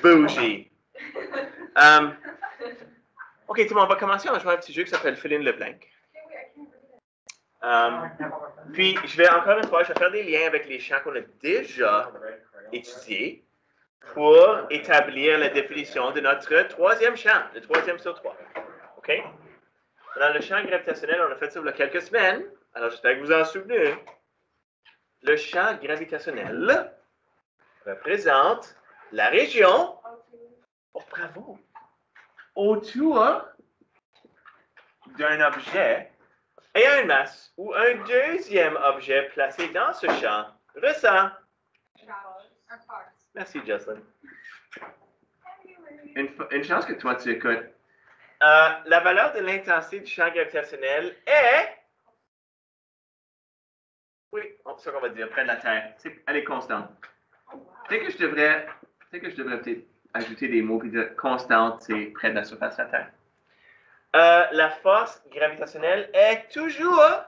Bougie. OK, tout le monde, on va commencer en jouant un petit jeu qui s'appelle Fill in the blank. Puis, je vais encore une fois, je vais faire des liens avec les champs qu'on a déjà étudiés pour établir la définition de notre troisième champ, le troisième sur trois. OK? Dans le champ gravitationnel, on a fait ça il y a quelques semaines. Alors, j'espère que vous en souvenez. Le champ gravitationnel représente la région, oh bravo, autour d'un objet ayant une masse ou un deuxième objet placé dans ce champ ressent. Merci, Jocelyn. Une chance que toi, tu écoutes. La valeur de l'intensité du champ gravitationnel est... Oui, c'est ça qu'on va dire, près de la Terre. Elle est constante. Peut-être que je devrais peut-être ajouter des mots et dire constante, c'est près de la surface de la Terre. La force gravitationnelle est toujours...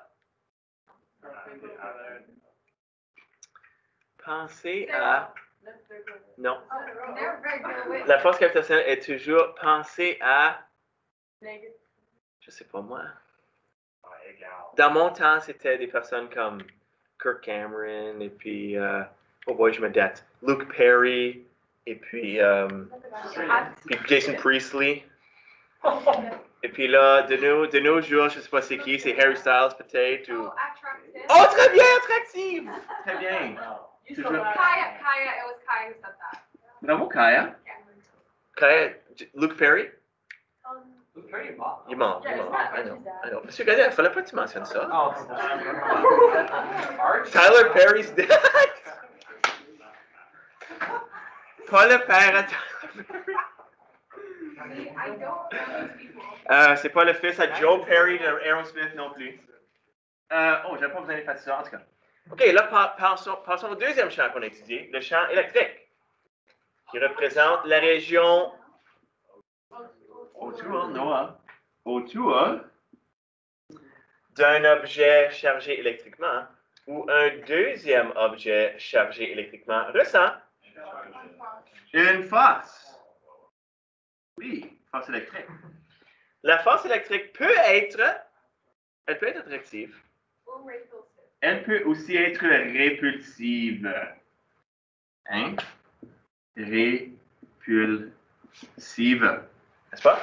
Pensez à... Non. La force gravitationnelle est toujours pensée à... Je sais pas moi. Dans mon temps, c'était des personnes comme Kirk Cameron et puis... oh boy, je me date. Luke Perry et puis Jason Priestley. Et puis là, de nos jours, je ne sais pas c'est qui, c'est Harry Styles peut-être ou... Oh, très bien, attractive! Très bien. Kaya, it was Kaya who said that. Bravo, Kaya. Kaya, Luke Perry? Luke Perry est mort. Il est mort. I know. Monsieur Gadet, il ne fallait pas que tu mentionnes ça. Oh, Tyler Perry's dead. Pas le père à Tyler Perry. I don't know these people. C'est pas le fils à Joe Perry de Aerosmith non plus. Oh, j'avais pas besoin de faire ça en tout cas. OK, là, passons au deuxième champ qu'on a étudié, le champ électrique, qui représente la région autour d'un objet chargé électriquement ou un deuxième objet chargé électriquement ressent une force. Oui, force électrique. La force électrique peut être attractive. Elle peut aussi être répulsive. Hein? Répulsive. N'est-ce pas?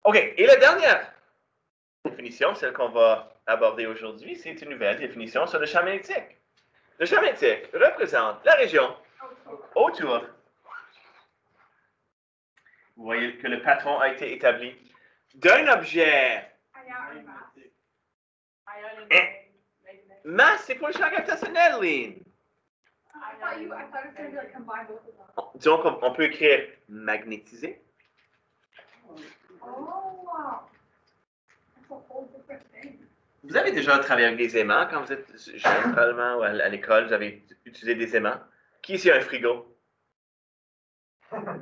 OK. Et la dernière définition, celle qu'on va aborder aujourd'hui, c'est une nouvelle définition sur le champ magnétique. Le champ magnétique représente la région autour. Vous voyez que le patron a été établi d'un objet. Masse, c'est pour le champ gravitationnel, Lynn. I thought it was going to be like combine both of them. Disons qu'on peut écrire magnétisé. Oh, wow. That's a whole different thing. Vous avez déjà travaillé avec des aimants quand vous êtes jeune, probablement, ou à l'école, vous avez utilisé des aimants. Qui ici a un frigo? OK.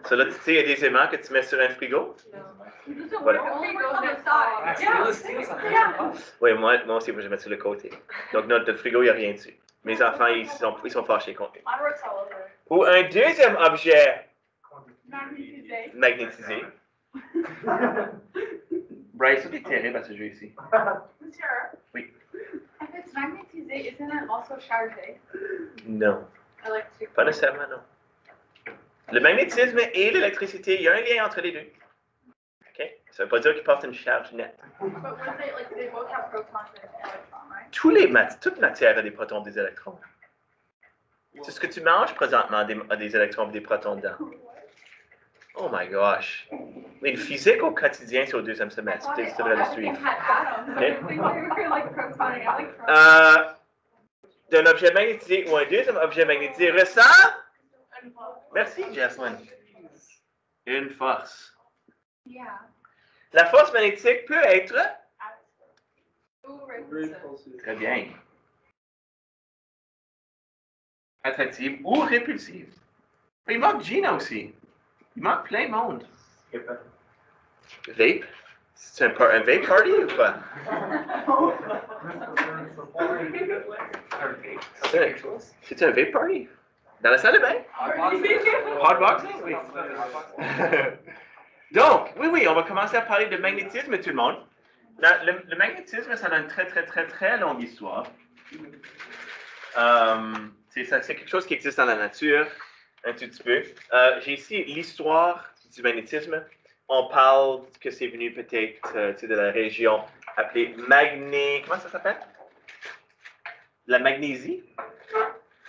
So là, tu sais, il y a des aimants que tu mets sur un frigo? Voilà. Oui, moi aussi, je vais mettre sur le côté. Donc, notre frigo, il n'y a rien dessus. Mes enfants, ils sont fâchés contre nous. Ou un deuxième objet magnétisé. Bryce, c'est terrible à ce jeu ici. Monsieur, Oui. if it's magnetisé, isn't it also chargé? Non. Electric. Pas nécessairement, non. Le magnétisme et l'électricité, il y a un lien entre les deux. OK? Ça ne veut pas dire qu'ils portent une charge nette. But wouldn't they, like, they both have protons and electrons, right? Toute matière a des protons et des électrons. C'est ce que tu manges présentement a des électrons et des protons dedans. Oh my gosh. Mais le physique au quotidien, c'est au deuxième semestre. Peut-être que tu devrais le suivre. D'un objet magnétisé ou un deuxième objet magnétisé ressent... Merci, Jocelyn. Une force. Yeah. La force magnétique peut être... Très bien. Attractive ou répulsive. Il manque Gina aussi. Il manque plein de monde. Vape? C'est un vape party ou quoi? C'est un vape party? Dans la salle de bain? Hotboxing? Oui. Donc, oui, on va commencer à parler de magnétisme, tout le monde. Le magnétisme, ça a une très longue histoire. C'est quelque chose qui existe dans la nature, un tout petit peu. J'ai ici l'histoire du magnétisme. On parle que c'est venu peut-être de la région appelée Comment ça s'appelle? La Magnésie?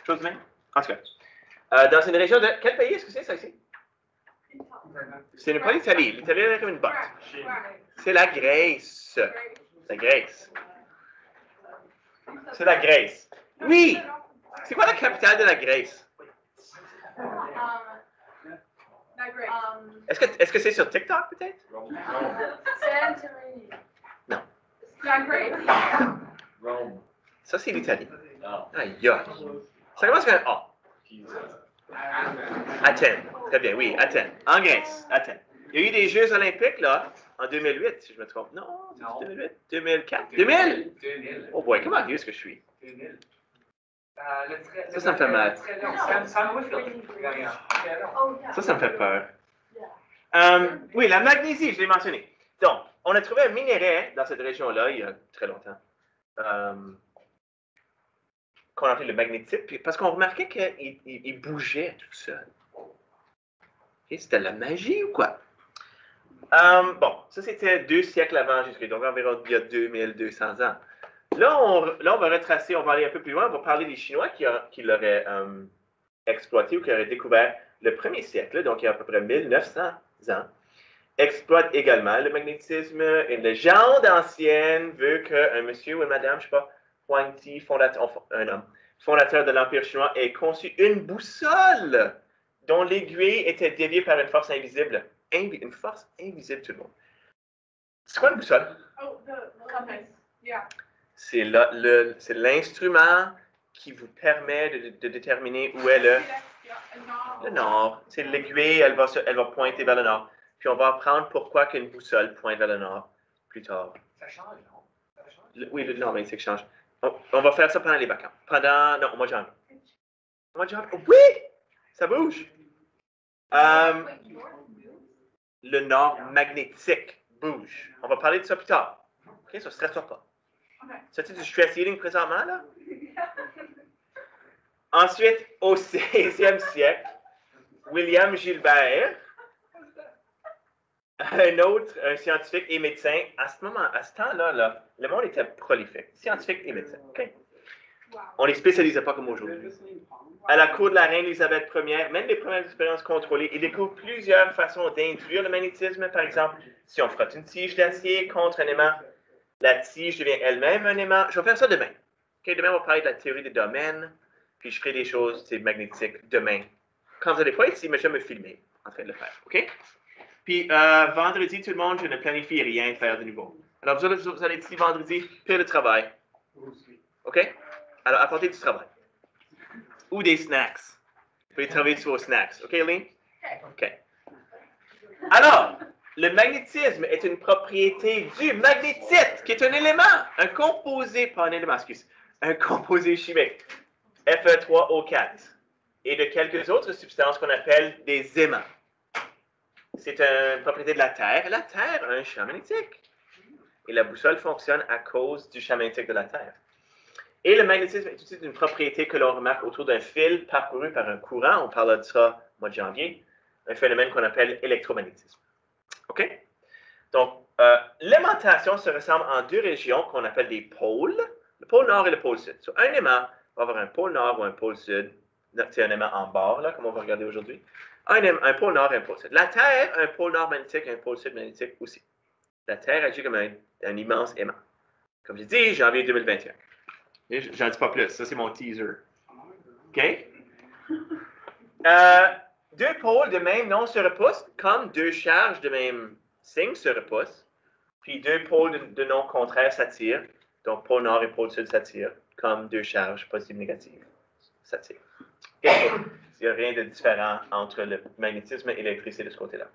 Chose de même? En tout cas. Dans une région de... Quel pays est-ce que c'est, ça, ici? C'est pas l'Italie. L'Italie est comme une botte. C'est la Grèce. La Grèce. C'est la Grèce. Oui! C'est quoi la capitale de la Grèce? Est-ce que c'est sur TikTok, peut-être? Non. Rome. Ça, c'est l'Italie. Non. Aïe, ça commence avec un A. Athènes. Très bien, oui, Athènes. En Grèce, Athènes. Il y a eu des Jeux olympiques, là, en 2008, si je me trompe. Non, c'est 2008? 2004? 2000? 2000. Oh boy, comment vieux est-ce que je suis? 2000. Ça me fait mal. Sam Whitfield. Ça me fait peur. Oui, la magnésie, je l'ai mentionné. Donc, on a trouvé un minerai dans cette région-là il y a très longtemps, qu'on appelait le magnétite, parce qu'on remarquait qu'il bougeait tout seul. Okay, c'était de la magie ou quoi? Bon, ça c'était 2 siècles avant Jésus-Christ, donc environ il y a 2200 ans. Là, on va retracer, on va aller un peu plus loin, on va parler des Chinois qui l'auraient exploité ou qui auraient découvert le 1er siècle, donc il y a à peu près 1900 ans. Exploite également le magnétisme. Une légende ancienne veut qu'un monsieur ou une madame, je ne sais pas, Huang Ti, un homme, fondateur de l'Empire chinois, ait conçu une boussole dont l'aiguille était déviée par une force invisible. Une force invisible, tout le monde. C'est quoi une boussole? Oh, the compass. Yeah. C'est l'instrument qui vous permet de déterminer où est le nord. C'est l'aiguille, elle va pointer vers le nord. Puis on va apprendre pourquoi qu'une boussole pointe vers le nord plus tard. Ça change, non? Ça change? Oui, le nord magnétique change. On va faire ça pendant les vacances. Non, au mois de janvier. Au mois de janvier. Oui! Ça bouge. Le nord magnétique bouge. On va parler de ça plus tard. OK, ça ne stresse-toi pas. Ça, c'est du stress eating présentement, là? Ensuite, au 16e siècle, William Gilbert, un scientifique et médecin, à ce temps-là, le monde était prolifique. Scientifique et médecin. Okay? On ne les spécialisait pas comme aujourd'hui. À la cour de la reine Élisabeth Ier, même les premières expériences contrôlées, il découvre plusieurs façons d'induire le magnétisme. Par exemple, si on frotte une tige d'acier contre un aimant, la tige devient elle-même un aimant. Je vais faire ça demain. Okay? Demain, on va parler de la théorie des domaines, puis je ferai des choses magnétiques demain. Quand vous n'allez pas ici, mais je vais me filmer en train de le faire. OK? Puis vendredi, tout le monde, je ne planifie rien faire de nouveau. Alors, vous allez ici vendredi, faire le travail. OK? Alors, apportez du travail. Ou des snacks. Vous pouvez travailler sur vos snacks. OK, Lynn? OK. Alors, le magnétisme est une propriété du magnétite, qui est un élément, un composé, pas un élément, excuse, un composé chimique, Fe3O4, et de quelques autres substances qu'on appelle des aimants. C'est une propriété de la Terre. La Terre a un champ magnétique. Et la boussole fonctionne à cause du champ magnétique de la Terre. Et le magnétisme est aussi une propriété que l'on remarque autour d'un fil parcouru par un courant. On parlera de ça au mois de janvier. Un phénomène qu'on appelle électromagnétisme. OK? Donc, l'aimantation se ressemble en 2 régions qu'on appelle des pôles, le pôle nord et le pôle sud. Sur un aimant, on va avoir un pôle nord ou un pôle sud. C'est un aimant en barre, là, comme on va regarder aujourd'hui. Un pôle nord et un pôle sud. La Terre a un pôle nord magnétique et un pôle sud magnétique aussi. La Terre agit comme un immense aimant. Comme j'ai dit, janvier 2021. J'en dis pas plus, ça c'est mon teaser. OK? 2 pôles de même nom se repoussent, comme 2 charges de même signe se repoussent. Puis 2 pôles de nom contraires s'attirent. Donc pôle nord et pôle sud s'attirent, comme 2 charges positives et négatives s'attirent. Il n'y a rien de différent entre le magnétisme et l'électricité de ce côté-là.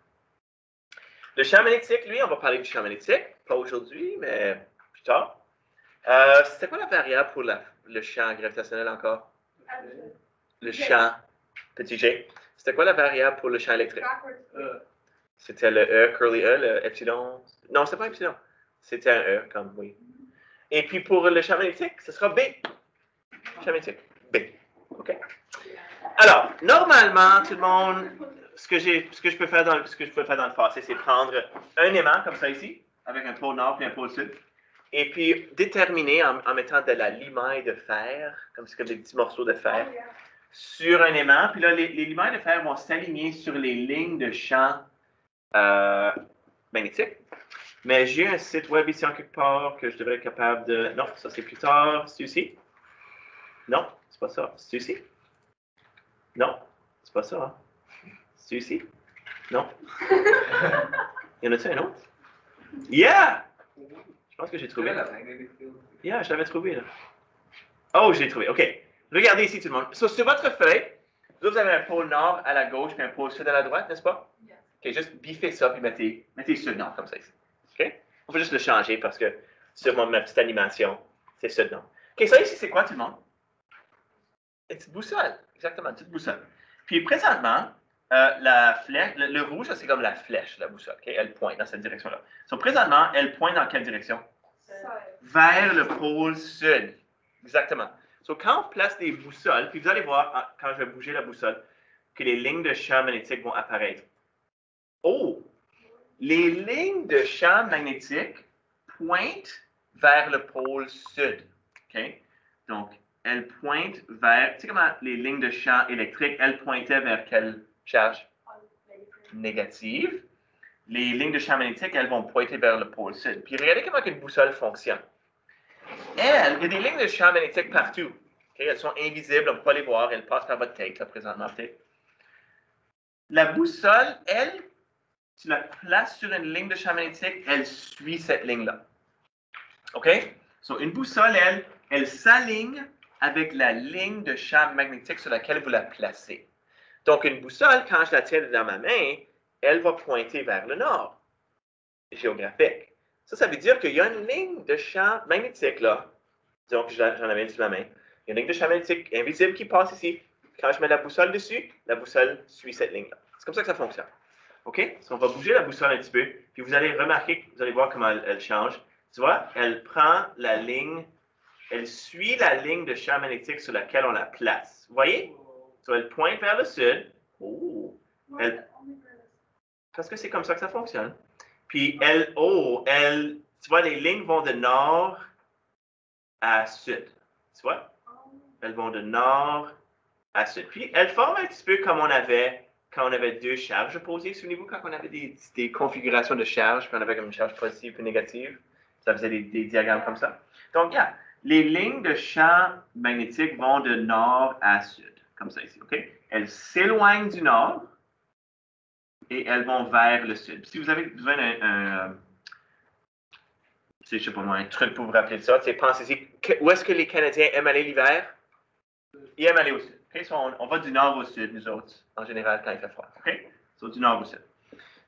Le champ magnétique, lui, on va parler du champ magnétique, pas aujourd'hui, mais plus tard. C'était quoi la variable pour le champ gravitationnel encore? Absolute. Le G. champ, petit g. C'était quoi la variable pour le champ électrique? Backwards. C'était le E, curly E, le epsilon. Non, c'est pas epsilon. C'était un E, comme oui. Et puis pour le champ magnétique, ce sera B. Champ magnétique, B. OK? Alors, normalement, tout le monde, ce que je peux faire dans le passé, c'est prendre un aimant comme ça ici, avec un pôle nord et un pôle sud, et puis déterminer en mettant de la limaille de fer, comme c'est comme des petits morceaux de fer, Oh, yeah. sur un aimant. Puis là, les limailles de fer vont s'aligner sur les lignes de champ magnétique. Mais j'ai un site web ici en quelque part que je devrais être capable de... Non, ça c'est plus tard. C'est ici? Non, c'est pas ça. C'est ici? Non, c'est pas ça. Hein? C'est ici? Non. Y en a-t-il un autre? Yeah! Je pense que j'ai trouvé. Yeah, je l'avais trouvé là. Oh, je l'ai trouvé. OK. Regardez ici tout le monde. Sur votre feuille, vous avez un pôle nord à la gauche et un pôle sud à la droite, n'est-ce pas? Yes. OK, juste biffez ça puis mettez sud-nord comme ça ici. OK? On va juste le changer parce que sur ma petite animation, c'est sud-nord. OK, ça ici, c'est quoi tout le monde? Une petite boussole. Exactement, une petite boussole. Puis présentement, la flèche, le rouge, ça c'est comme la flèche, la boussole. OK? Elle pointe dans cette direction-là. Donc présentement, elle pointe dans quelle direction? Vers le pôle sud. Exactement. Donc, quand on place des boussoles, puis vous allez voir, quand je vais bouger la boussole, que les lignes de champ magnétique vont apparaître. Oh! Les lignes de champ magnétique pointent vers le pôle sud. OK? Donc, elles pointent vers... Tu sais comment les lignes de champ électrique, elles pointaient vers quelle charge? Négative. Les lignes de champ magnétique, elles vont pointer vers le pôle sud. Puis regardez comment une boussole fonctionne. Il y a des lignes de champ magnétique partout. Okay? Elles sont invisibles, on ne peut pas les voir. Elles passent par votre tête, là, présentement, peut-être. La boussole, elle, tu la places sur une ligne de champ magnétique, elle suit cette ligne-là. OK? So, une boussole, elle s'aligne avec la ligne de champ magnétique sur laquelle vous la placez. Donc, une boussole, quand je la tiens dans ma main, elle va pointer vers le nord, géographique. Ça veut dire qu'il y a une ligne de champ magnétique là. Donc, j'en avais une sur ma main. Il y a une ligne de champ magnétique invisible qui passe ici. Quand je mets la boussole dessus, la boussole suit cette ligne-là. C'est comme ça que ça fonctionne. OK? So, on va bouger la boussole un petit peu, puis vous allez remarquer, vous allez voir comment elle change. Tu vois, elle prend la ligne, elle suit la ligne de champ magnétique sur laquelle on la place. Vous voyez? So, elle pointe vers le sud. Oh! Parce que c'est comme ça que ça fonctionne. Puis tu vois, les lignes vont de nord à sud. Tu vois? Elles vont de nord à sud. Puis elles forment un petit peu comme on avait quand on avait deux charges opposées. Souvenez-vous quand on avait des configurations de charges, puis on avait comme une charge positive et négative. Ça faisait des diagrammes comme ça. Donc, yeah, les lignes de champ magnétique vont de nord à sud, comme ça ici. OK? Elles s'éloignent du nord et elles vont vers le sud. Puis si vous avez besoin d'un je sais pas moi, un truc pour vous rappeler de ça, pensez-y, où est-ce que les Canadiens aiment aller l'hiver? Ils aiment aller au sud. Okay? So on va du nord au sud, nous autres, en général, quand il fait froid. OK? So, du nord au sud.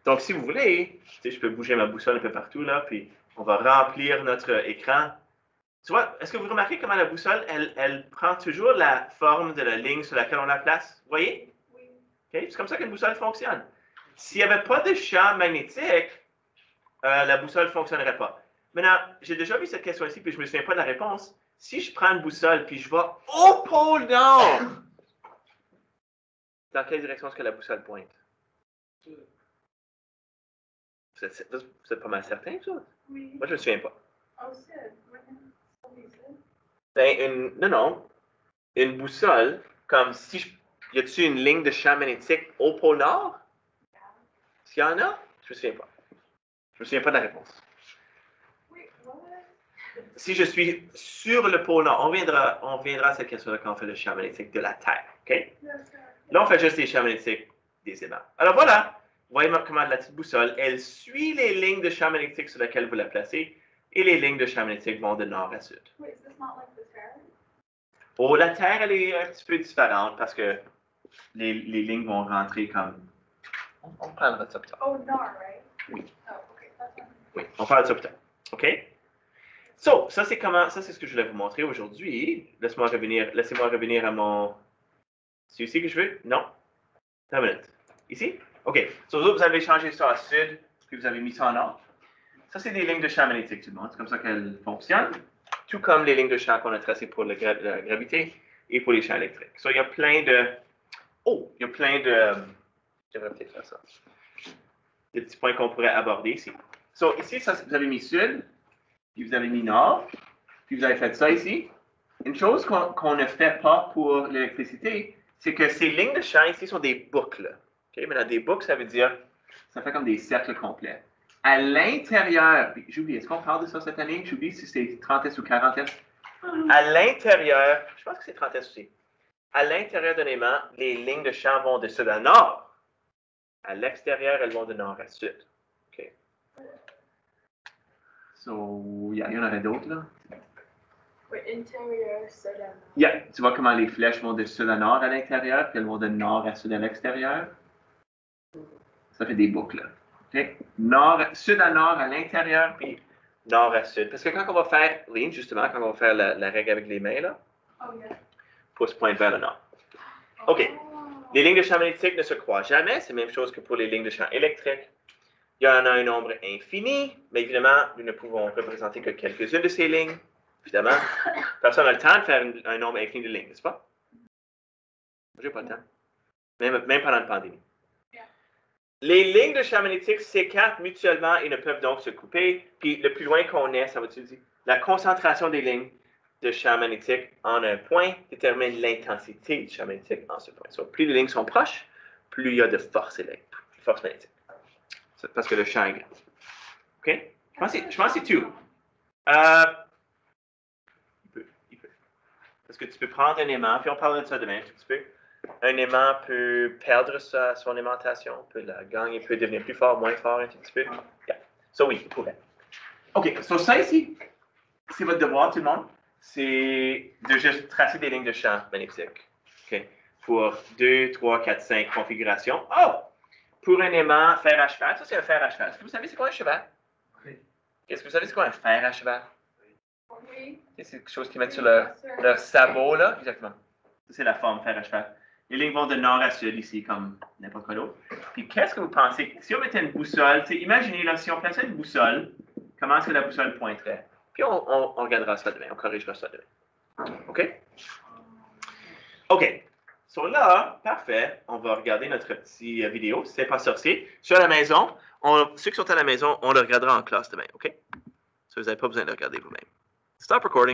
Donc, si vous voulez, je peux bouger ma boussole un peu partout, là, puis on va remplir notre écran. Tu vois, est-ce que vous remarquez comment la boussole, elle prend toujours la forme de la ligne sur laquelle on la place? Vous voyez? Oui. Okay? C'est comme ça qu'une boussole fonctionne. S'il n'y avait pas de champ magnétique, la boussole ne fonctionnerait pas. Maintenant, j'ai déjà vu cette question ici, puis je ne me souviens pas de la réponse. Si je prends une boussole, puis je vais au pôle Nord, dans quelle direction est-ce que la boussole pointe? Vous êtes pas mal certain, ça? Oui. Moi, je ne me souviens pas. Au sud. Ben, non. Une boussole, comme si y a-t-il une ligne de champ magnétique au pôle Nord? S'il y en a, je ne me souviens pas. Je ne me souviens pas de la réponse. Si je suis sur le pôle Nord, on viendra à cette question-là quand on fait le champ magnétique de la Terre. OK? Là, on fait juste les champs magnétiques des aimants. Alors voilà, vous voyez comment la petite boussole, elle suit les lignes de champ magnétique sur lesquelles vous la placez, et les lignes de champ magnétique vont de nord à sud. Oh, la Terre, elle est un petit peu différente parce que les lignes vont rentrer comme... On parlera de ça plus tard. Oh, nord, right? Oui. Oh, okay. That's one. Oui, on parle de ça plus tard. OK? So, ça c'est ce que je voulais vous montrer aujourd'hui. Laissez-moi revenir à mon... C'est ici que je veux? Non? Attends une minute. Ici? OK. So, vous avez changé ça à sud, puis vous avez mis ça en nord. Ça, c'est des lignes de champ magnétique, tout le monde. C'est comme ça qu'elles fonctionnent. Tout comme les lignes de champ qu'on a tracées pour la gravité et pour les champs électriques. So, il y a plein de... Oh! Il y a plein de... Je devrais peut-être faire ça. Des petits points qu'on pourrait aborder ici. So, ici, ça, vous avez mis sud, puis vous avez mis nord, puis vous avez fait ça ici. Une chose qu'on ne fait pas pour l'électricité, c'est que ces lignes de champ ici sont des boucles. Okay? Maintenant, des boucles, ça veut dire, ça fait comme des cercles complets. À l'intérieur, j'oublie, est-ce qu'on parle de ça cette année? J'oublie si c'est 30S ou 40S. À l'intérieur, je pense que c'est 30S aussi. À l'intérieur d'un aimant, les lignes de champ vont de sud à nord. À l'extérieur, elles vont de nord à sud. OK. So, il y en aurait d'autres, là. Oui, intérieur, sud à nord. Yeah. Tu vois comment les flèches vont de sud à nord à l'intérieur, puis elles vont de nord à sud à l'extérieur? Ça fait des boucles. Okay? Sud à nord à l'intérieur, puis nord à sud. Parce que quand on va faire, Lynn, justement, quand on va faire la règle avec les mains, là, pouce pointe vers le nord. OK. Les lignes de champ magnétique ne se croisent jamais. C'est la même chose que pour les lignes de champ électrique. Il y en a un nombre infini, mais évidemment, nous ne pouvons représenter que quelques-unes de ces lignes. Évidemment, personne n'a le temps de faire un nombre infini de lignes, n'est-ce pas? Je n'ai pas le temps. Même pendant la pandémie. Les lignes de champ magnétique s'écartent mutuellement et ne peuvent donc se couper. Puis le plus loin qu'on est, ça va-tu dire, la concentration des lignes de champ magnétique en un point détermine l'intensité du champ magnétique en ce point. Donc, plus les lignes sont proches, plus il y a de force magnétique. C'est parce que le champ est grand. OK? Je pense que c'est tout. Il peut. Parce que tu peux prendre un aimant, puis on parlera de ça demain un tout petit peu. Un aimant peut perdre son aimantation, peut la gagner, peut devenir plus fort, moins fort, un tout petit peu. Yeah. So oui, il pourrait. OK, so ça ici, c'est votre devoir, tout le monde. C'est de juste tracer des lignes de champ magnétique. OK? Pour 2, 3, 4, 5 configurations. Oh! Pour un aimant fer à cheval, ça c'est un fer à cheval. Est-ce que vous savez c'est quoi un cheval? Oui. Est-ce que vous savez c'est quoi un fer à cheval? Oui. C'est quelque chose qu'ils mettent sur leur sabot, là. Exactement. Ça, c'est la forme fer à cheval. Les lignes vont de nord à sud ici, comme n'importe quoi d'autre. Puis qu'est-ce que vous pensez? Si on mettait une boussole, imaginez là, si on plaçait une boussole, comment est-ce que la boussole pointerait? Puis on regardera ça demain, on corrigera ça demain. OK? OK. So là, parfait. On va regarder notre petit vidéo. C'est pas sorcier. Sur la maison, ceux qui sont à la maison, on le regardera en classe demain. OK? So vous n'avez pas besoin de regarder vous-même. Stop recording.